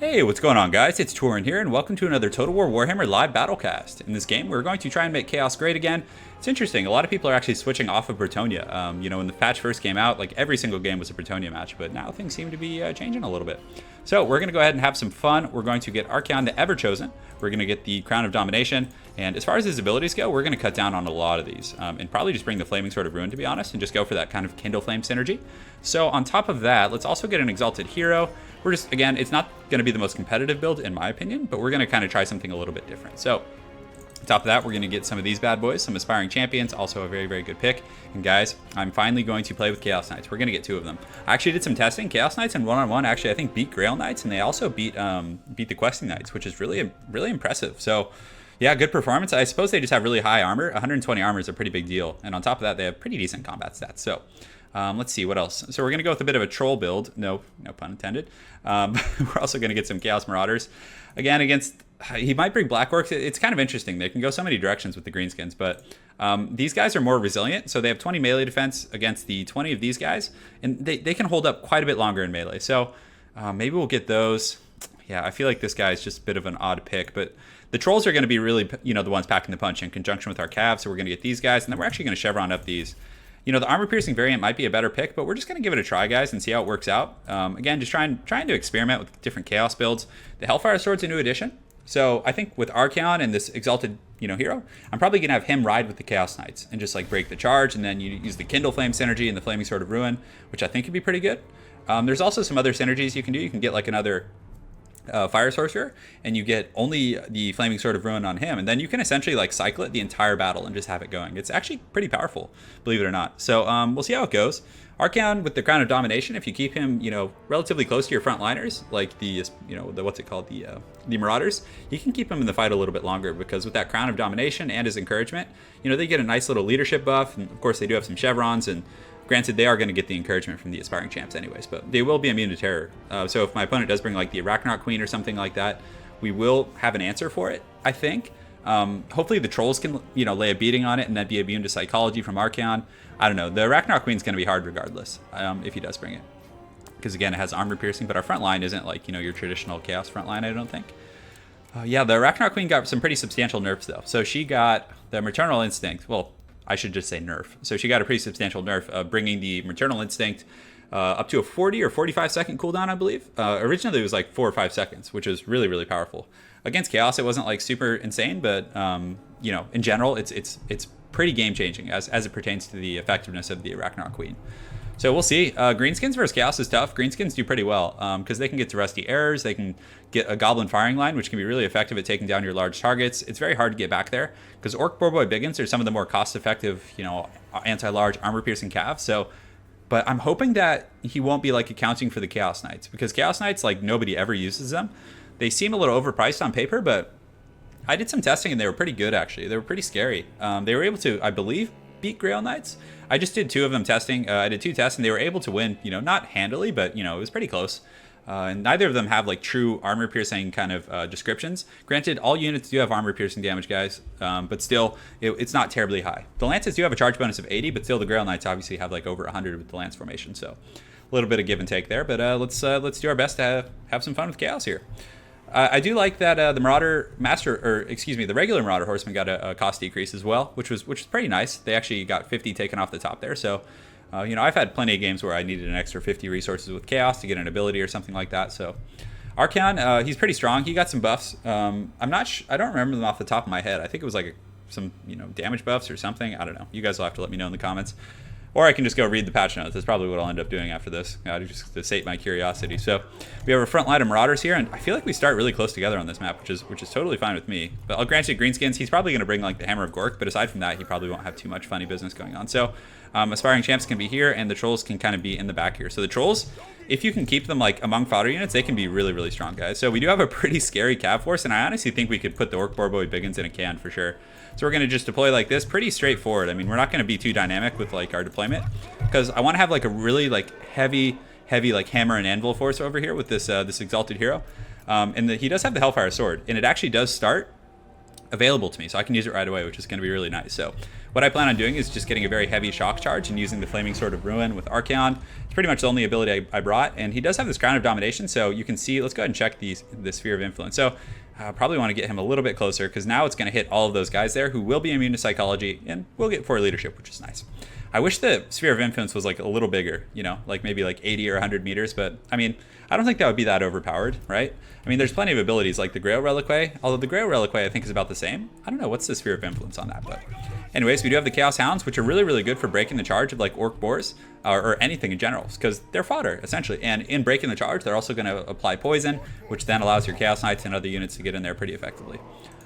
Hey, what's going on, guys? It's Turin here, and welcome to another Total War Warhammer live battlecast. In this game, we're going to try and make Chaos great again. It's interesting, a lot of people are actually switching off of Bretonnia. When the patch first came out, like every single game was a Bretonnia match, but now things seem to be changing a little bit. So we're going to go ahead and have some fun. We're going to get Archaon the Ever-Chosen. We're going to get the Crown of Domination, and as far as his abilities go, we're going to cut down on a lot of these, and probably just bring the Flaming Sword of Ruin, to be honest, and just go for that kind of Kindle Flame synergy. So on top of that, let's also get an Exalted Hero. We're just, again, it's not going to be the most competitive build, in my opinion, but we're going to kind of try something a little bit different. So on top of that, we're going to get some of these bad boys, some Aspiring Champions, also a very, very good pick. And guys, I'm finally going to play with Chaos Knights. We're going to get two of them. I actually did some testing. Chaos Knights in one-on-one actually, I think, beat Grail Knights, and they also beat the Questing Knights, which is really, really impressive. So yeah, good performance. I suppose they just have really high armor. 120 armor is a pretty big deal. And on top of that, they have pretty decent combat stats. So let's see what else. So we're going to go with a bit of a troll build. No pun intended. We're also going to get some Chaos Marauders. Again, he might bring Black Orcs. It's kind of interesting. They can go so many directions with the Greenskins, but these guys are more resilient. So they have 20 melee defense against the 20 of these guys, and they can hold up quite a bit longer in melee. So maybe we'll get those. Yeah, I feel like this guy is just a bit of an odd pick, but the trolls are going to be really, the ones packing the punch in conjunction with our calves. So we're going to get these guys, and then we're actually going to chevron up these. The armor-piercing variant might be a better pick, but we're just going to give it a try, guys, and see how it works out. Again, just trying to experiment with different Chaos builds. The Hellfire Sword's a new addition. So I think with Archaon and this Exalted, hero, I'm probably going to have him ride with the Chaos Knights and just, break the charge, and then you use the Kindle Flame synergy and the Flaming Sword of Ruin, which I think could be pretty good. There's also some other synergies you can do. You can get, another Fire Sorcerer, and you get only the Flaming Sword of Ruin on him, and then you can essentially cycle it the entire battle and just have it going. It's actually pretty powerful, believe it or not. So we'll see how it goes. Archaon with the Crown of Domination, if you keep him relatively close to your frontliners, like the the Marauders, you can keep him in the fight a little bit longer, because with that Crown of Domination and his encouragement, they get a nice little leadership buff, and of course they do have some chevrons, and granted, they are going to get the encouragement from the Aspiring Champs anyways, but they will be immune to terror. So if my opponent does bring the Arachnoid Queen or something like that, we will have an answer for it, I think. Hopefully the Trolls can, lay a beating on it and then be immune to Psychology from Archaon. I don't know. The Arachnoid Queen's going to be hard regardless, if he does bring it. Because again, it has armor piercing, but our front line isn't your traditional Chaos front line, I don't think. Yeah, the Arachnoid Queen got some pretty substantial nerfs though. So she got the Maternal Instinct. Well, I should just say nerf. So she got a pretty substantial nerf, bringing the Maternal Instinct up to a 40 or 45 second cooldown, I believe. Originally it was 4 or 5 seconds, which is really, really powerful. Against Chaos, it wasn't super insane, but in general, it's pretty game changing as it pertains to the effectiveness of the Arachnoid Queen. So we'll see. Greenskins versus Chaos is tough. Greenskins do pretty well because they can get to Rusty Errors. They can get a Goblin Firing Line, which can be really effective at taking down your large targets. It's very hard to get back there because Orc Boarboy Biggins are some of the more cost-effective, anti-large armor-piercing calves. So, but I'm hoping that he won't be accounting for the Chaos Knights, because Chaos Knights, nobody ever uses them. They seem a little overpriced on paper, but I did some testing and they were pretty good, actually. They were pretty scary. They were able to, I believe, beat Grail Knights. I just did 2 of them testing. I did 2 tests and they were able to win, not handily, but, it was pretty close. And neither of them have true armor piercing kind of descriptions. Granted, all units do have armor piercing damage, guys, but still, it's not terribly high. The Lances do have a charge bonus of 80, but still the Grail Knights obviously have over 100 with the Lance formation. So a little bit of give and take there, but let's do our best to have some fun with Chaos here. I do like that the the regular Marauder Horseman got a cost decrease as well, which was pretty nice. They actually got 50 taken off the top there. So, I've had plenty of games where I needed an extra 50 resources with Chaos to get an ability or something like that. So, Archaon, he's pretty strong. He got some buffs. I don't remember them off the top of my head. I think it was some damage buffs or something. I don't know. You guys will have to let me know in the comments. Or I can just go read the patch notes. That's probably what I'll end up doing after this, just to sate my curiosity. So we have a front line of Marauders here, and I feel like we start really close together on this map, which is totally fine with me. But I'll grant you Greenskins, he's probably going to bring the Hammer of Gork, but aside from that, he probably won't have too much funny business going on. So Aspiring Champs can be here, and the Trolls can kind of be in the back here. So the Trolls, if you can keep them among fodder units, they can be really, really strong, guys. So we do have a pretty scary Cav force, and I honestly think we could put the Orc Boarboy Biggins in a can for sure. So we're going to just deploy like this, pretty straightforward. I mean, we're not going to be too dynamic with our deployment, because I want to have a really heavy hammer and anvil force over here with this this Exalted Hero. And he does have the Hellfire Sword, and it actually does start available to me, so I can use it right away, which is going to be really nice. So what I plan on doing is just getting a very heavy shock charge and using the Flaming Sword of Ruin with Archaon. It's pretty much the only ability I brought, and he does have this Crown of Domination, so you can see, let's go ahead and check the Sphere of Influence. So I probably want to get him a little bit closer, because now it's going to hit all of those guys there who will be immune to Psychology, and we'll get 4 leadership, which is nice. I wish the Sphere of Influence was like a little bigger, you know, like maybe like 80 or 100 meters, but I mean, I don't think that would be that overpowered, right? I mean, there's plenty of abilities like the Grail Reliquary, although the Grail Reliquary I think is about the same. I don't know, what's the Sphere of Influence on that, but anyways, we do have the Chaos Hounds, which are really, really good for breaking the charge of like Orc Boars, or anything in general, because they're fodder, essentially. And in breaking the charge, they're also going to apply poison, which then allows your Chaos Knights and other units to get in there pretty effectively.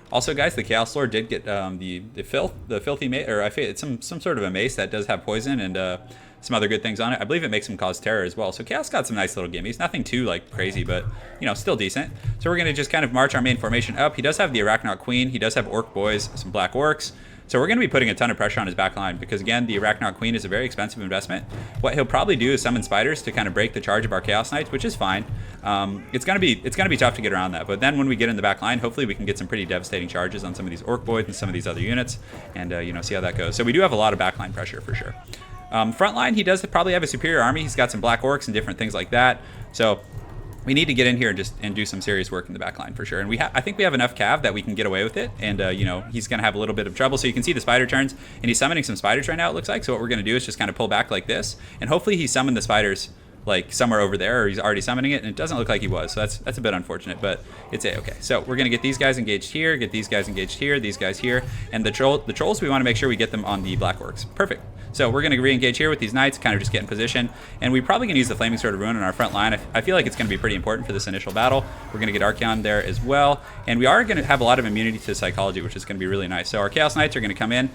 Also, guys, the Chaos Lord did get the filthy mace, or I feel it's some sort of a mace that does have poison and some other good things on it. I believe it makes him cause terror as well. So Chaos got some nice little gimmies. Nothing too like crazy, but you know, still decent. So we're gonna just kind of march our main formation up. He does have the Arachnaut Queen. He does have Orc Boys, some Black Orcs. So we're going to be putting a ton of pressure on his back line because, again, the Arachnaut Queen is a very expensive investment. What he'll probably do is summon spiders to kind of break the charge of our Chaos Knights, which is fine. It's going to be tough to get around that. But then when we get in the back line, hopefully we can get some pretty devastating charges on some of these Orc Boys and some of these other units and, you know, see how that goes. So we do have a lot of backline pressure for sure. Frontline, he does probably have a superior army. He's got some Black Orcs and different things like that. So we need to get in here and do some serious work in the back line for sure. And I think we have enough cav that we can get away with it. And, you know, he's going to have a little bit of trouble. So you can see the spider turns, and he's summoning some spiders right now, it looks like. So what we're going to do is just kind of pull back like this. And hopefully he summoned the spiders like somewhere over there, or he's already summoning it, and it doesn't look like he was. So that's a bit unfortunate, but it's okay. So we're going to get these guys engaged here, get these guys engaged here, these guys here. And the trolls, we want to make sure we get them on the Black Orcs. Perfect. So we're going to re-engage here with these knights, kind of just get in position. And we probably can use the Flaming Sword of Ruin on our front line. I feel like it's going to be pretty important for this initial battle. We're going to get Archaon there as well. And we are going to have a lot of immunity to Psychology, which is going to be really nice. So our Chaos Knights are going to come in.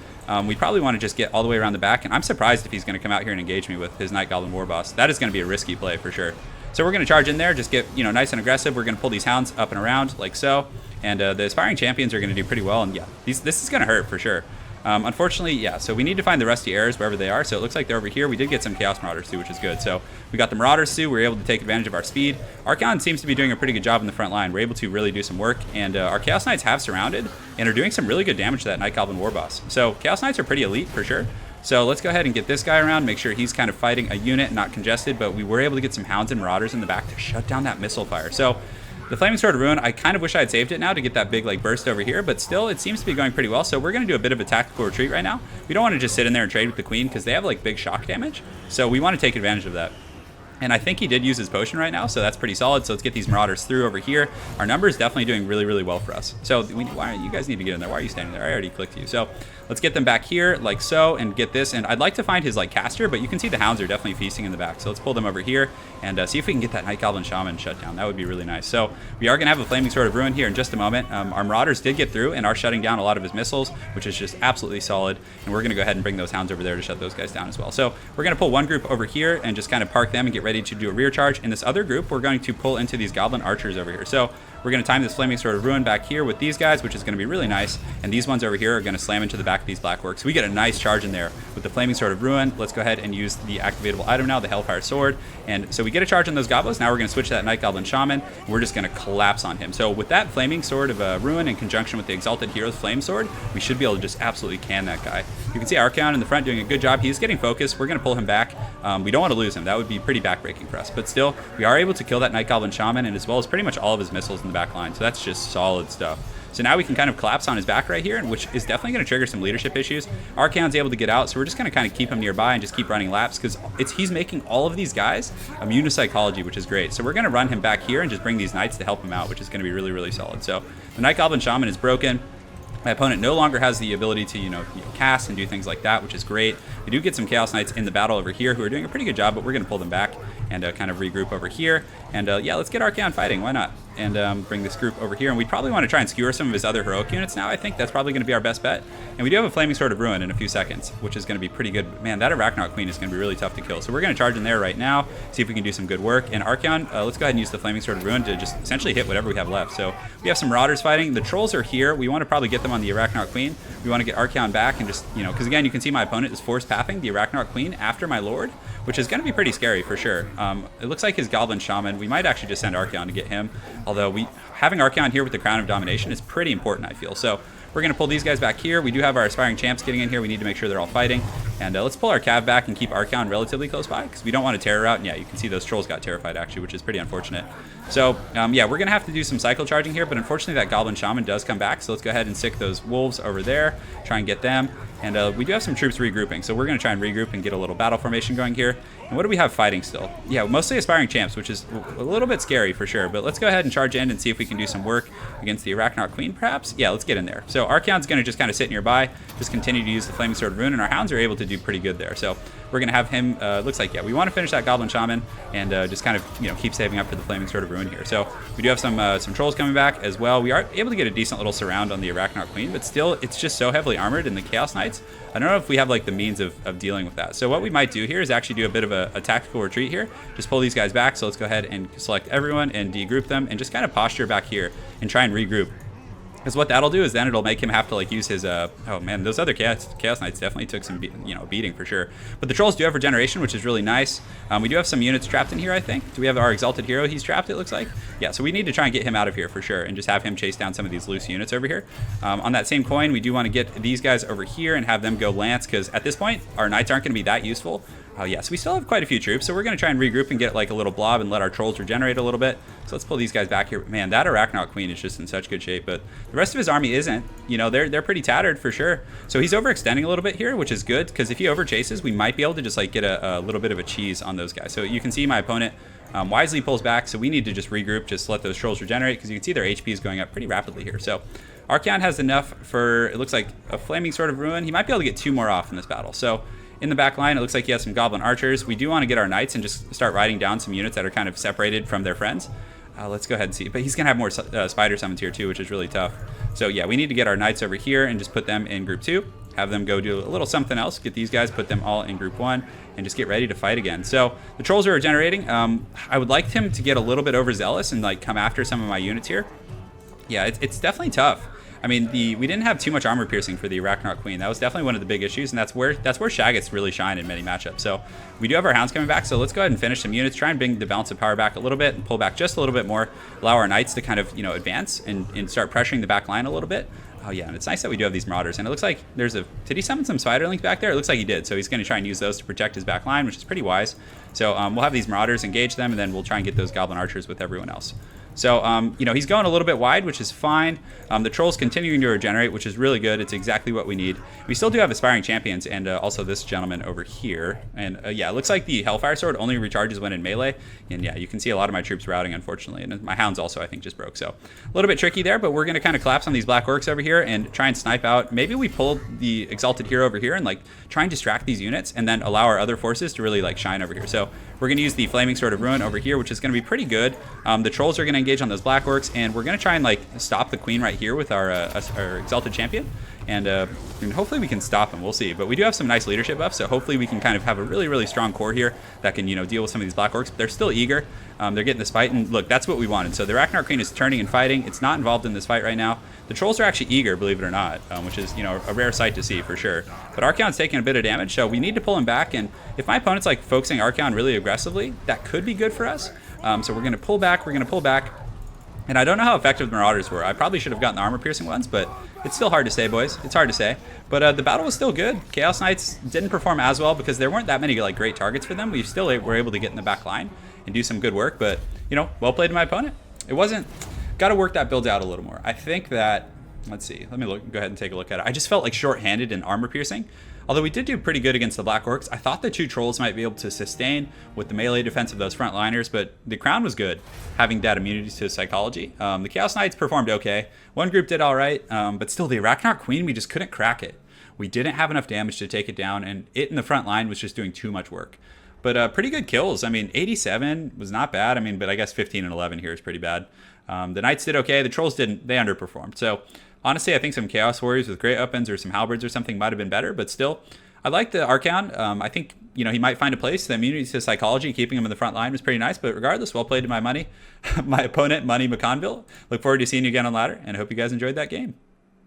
We probably want to just get all the way around the back. And I'm surprised if he's going to come out here and engage me with his Night Goblin War Boss. That is going to be a risky play for sure. So we're going to charge in there, just get, you know, nice and aggressive. We're going to pull these hounds up and around like so. And the Aspiring Champions are going to do pretty well. And yeah, this is going to hurt for sure. Unfortunately, yeah, so we need to find the Rusty Heirs wherever they are. So it looks like they're over here. We did get some Chaos Marauders too, which is good. So we got the Marauders too. We were able to take advantage of our speed. Archaon seems to be doing a pretty good job in the front line. We're able to really do some work. And our Chaos Knights have surrounded and are doing some really good damage to that Night Goblin War Boss. So Chaos Knights are pretty elite for sure. So let's go ahead and get this guy around, make sure he's kind of fighting a unit, not congested, but we were able to get some Hounds and Marauders in the back to shut down that missile fire. So the Flaming Sword of Ruin, I kind of wish I had saved it now to get that big like burst over here, but still it seems to be going pretty well. So we're going to do a bit of a tactical retreat right now. We don't want to just sit in there and trade with the Queen because they have like big shock damage. So we want to take advantage of that. And I think he did use his potion right now, so that's pretty solid. So let's get these Marauders through over here. Our number is definitely doing really, really well for us. So why you guys need to get in there? Why are you standing there? I already clicked you. So let's get them back here like so and get this. And I'd like to find his like caster, but you can see the Hounds are definitely feasting in the back. So let's pull them over here and see if we can get that Night Goblin Shaman shut down. That would be really nice. So we are going to have a Flaming Sword of Ruin here in just a moment. Our Marauders did get through and are shutting down a lot of his missiles, which is just absolutely solid. And we're going to go ahead and bring those Hounds over there to shut those guys down as well. So we're going to pull one group over here and just kind of park them and get ready to do a rear charge. In this other group, we're going to pull into these Goblin Archers over here. So we're going to time this Flaming Sword of Ruin back here with these guys, which is going to be really nice. And these ones over here are going to slam into the back of these Black Orcs. We get a nice charge in there with the Flaming Sword of Ruin. Let's go ahead and use the activatable item now, the Hellfire Sword. And so we get a charge on those Goblins. Now we're going to switch to that Night Goblin Shaman. And we're just going to collapse on him. So with that Flaming Sword of Ruin in conjunction with the Exalted Hero's Flame Sword, we should be able to just absolutely can that guy. You can see Archaon in the front doing a good job. He's getting focused. We're going to pull him back. We don't want to lose him. That would be pretty backbreaking for us. But still, we are able to kill that Night Goblin Shaman and as well as pretty much all of his missiles in the back line. So that's just solid stuff. So now we can kind of collapse on his back right here, which is definitely going to trigger some leadership issues. Archaon's able to get out, so we're just going to kind of keep him nearby and just keep running laps because he's making all of these guys immune to Psychology, which is great. So we're going to run him back here and just bring these Knights to help him out, which is going to be really, really solid. So the Night Goblin Shaman is broken. My opponent no longer has the ability to, cast and do things like that, which is great. We do get some Chaos Knights in the battle over here who are doing a pretty good job, but we're going to pull them back and kind of regroup over here. And yeah, let's get Archaon fighting. Why not? And bring this group over here. And we probably want to try and skewer some of his other heroic units now. I think that's probably going to be our best bet. And we do have a Flaming Sword of Ruin in a few seconds, which is going to be pretty good. But man, that Arachnaut Queen is going to be really tough to kill. So we're going to charge in there right now, see if we can do some good work. And Archaon, let's go ahead and use the Flaming Sword of Ruin to just essentially hit whatever we have left. So we have some Marauders fighting. The Trolls are here. We want to probably get them on the Arachnaut Queen. We want to get Archaon back and just, because again, you can see my opponent is force pathing the Arachnaut Queen after my Lord, which is going to be pretty scary for sure. It looks like his Goblin Shaman, we might actually just send Archaon to get him, although having Archaon here with the Crown of Domination is pretty important, I feel. So we're going to pull these guys back here. We do have our aspiring champs getting in here. We need to make sure they're all fighting. And let's pull our cav back and keep Archaon relatively close by, because we don't want to terror out. And yeah, you can see those trolls got terrified, actually, which is pretty unfortunate. So, yeah, we're going to have to do some cycle charging here, but unfortunately that Goblin Shaman does come back. So let's go ahead and sick those wolves over there, try and get them. And we do have some troops regrouping, so we're going to try and regroup and get a little battle formation going here. And what do we have fighting still? Yeah, mostly aspiring champs, which is a little bit scary for sure. But let's go ahead and charge in and see if we can do some work against the Arachnoid Queen, perhaps. Yeah, let's get in there. So Archaon's going to just kind of sit nearby, just continue to use the Flaming Sword Rune, and our Hounds are able to do pretty good there. So we're going to have him, looks like, yeah, we want to finish that Goblin Shaman and just kind of, keep saving up for the Flaming Sword of Ruin here. So we do have some trolls coming back as well. We are able to get a decent little surround on the Arachnoid Queen, but still, it's just so heavily armored in the Chaos Knights. I don't know if we have like the means of dealing with that. So what we might do here is actually do a bit of a tactical retreat here. Just pull these guys back. So let's go ahead and select everyone and degroup them and just kind of posture back here and try and regroup. Because what that'll do is then it'll make him have to like use his, oh man, those other Chaos Knights definitely took some, beating for sure. But the trolls do have regeneration, which is really nice. We do have some units trapped in here, I think. Do we have our Exalted Hero? He's trapped, it looks like. Yeah, so we need to try and get him out of here for sure and just have him chase down some of these loose units over here. On that same coin, we do want to get these guys over here and have them go Lance, because at this point, our Knights aren't going to be that useful. Yes, we still have quite a few troops, so we're going to try and regroup and get like a little blob and let our trolls regenerate a little bit. So let's pull these guys back here. Man, that Arachnoid Queen is just in such good shape, but the rest of his army isn't. They're pretty tattered for sure. So he's overextending a little bit here, which is good, because if he overchases, we might be able to just like get a little bit of a cheese on those guys. So you can see my opponent wisely pulls back, so we need to just regroup, just let those trolls regenerate, because you can see their HP is going up pretty rapidly here. So Archaon has enough for, it looks like, a Flaming Sword of Ruin. He might be able to get 2 more off in this battle. So in the back line, it looks like he has some Goblin Archers. We do want to get our Knights and just start riding down some units that are kind of separated from their friends. Let's go ahead and see. But he's going to have more Spider Summons here too, which is really tough. So yeah, we need to get our Knights over here and just put them in Group 2. Have them go do a little something else. Get these guys, put them all in Group 1, and just get ready to fight again. So the trolls are regenerating. I would like him to get a little bit overzealous and like come after some of my units here. Yeah, it's definitely tough. I mean, we didn't have too much armor piercing for the Arachnoid Queen. That was definitely one of the big issues, and that's where Shaggets really shine in many matchups. So we do have our Hounds coming back, so let's go ahead and finish some units, try and bring the balance of power back a little bit, and pull back just a little bit more, allow our Knights to kind of, advance and start pressuring the back line a little bit. Oh yeah, and it's nice that we do have these Marauders, and it looks like did he summon some Spiderlings back there? It looks like he did, so he's going to try and use those to protect his back line, which is pretty wise. So we'll have these Marauders, engage them, and then we'll try and get those Goblin Archers with everyone else. So, he's going a little bit wide, which is fine. The Troll's continuing to regenerate, which is really good. It's exactly what we need. We still do have Aspiring Champions and also this gentleman over here. And, yeah, it looks like the Hellfire Sword only recharges when in melee. And, yeah, you can see a lot of my troops routing, unfortunately. And my Hounds also, I think, just broke. So, a little bit tricky there, but we're going to kind of collapse on these Black Orcs over here and try and snipe out. Maybe we pull the Exalted Hero over here and, like, try and distract these units and then allow our other forces to really, like, shine over here. So, we're going to use the Flaming Sword of Ruin over here, which is going to be pretty good. The Trolls are going to engage on those Black Orcs, and we're going to try and like stop the Queen right here with our Exalted Champion, and hopefully we can stop him. We'll see. But we do have some nice leadership buffs, so hopefully we can kind of have a really, really strong core here that can deal with some of these Black Orcs. But they're still eager. They're getting this fight, and look, that's what we wanted. So the Arachnoid Queen is turning and fighting. It's not involved in this fight right now. The Trolls are actually eager, believe it or not, which is a rare sight to see for sure. But Archaon's taking a bit of damage, so we need to pull him back. And if my opponent's like focusing Archaon really aggressively, that could be good for us. So we're going to pull back. We're going to pull back. And I don't know how effective the Marauders were. I probably should have gotten the armor piercing ones, but it's still hard to say, boys. It's hard to say. But the battle was still good. Chaos Knights didn't perform as well because there weren't that many like great targets for them. We still were able to get in the back line and do some good work. But well played to my opponent. It wasn't. Got to work that build out a little more. I think that. Let's see. Let me go ahead and take a look at it. I just felt like short-handed in armor piercing. Although we did do pretty good against the Black Orcs, I thought the 2 Trolls might be able to sustain with the melee defense of those front liners, but the Crown was good, having that immunity to psychology. The Chaos Knights performed okay. One group did all right, but still the Arachnoid Queen, we just couldn't crack it. We didn't have enough damage to take it down, and it in the front line was just doing too much work. But pretty good kills. I mean, 87 was not bad. I mean, but I guess 15 and 11 here is pretty bad. The Knights did okay. The Trolls didn't. They underperformed. So honestly, I think some Chaos Warriors with Great Weapons or some Halberds or something might have been better, but still, I like the Archaon. I think, he might find a place. The immunity to psychology, keeping him in the front line was pretty nice, but regardless, well played to my opponent, Money McConville. Look forward to seeing you again on ladder, and I hope you guys enjoyed that game.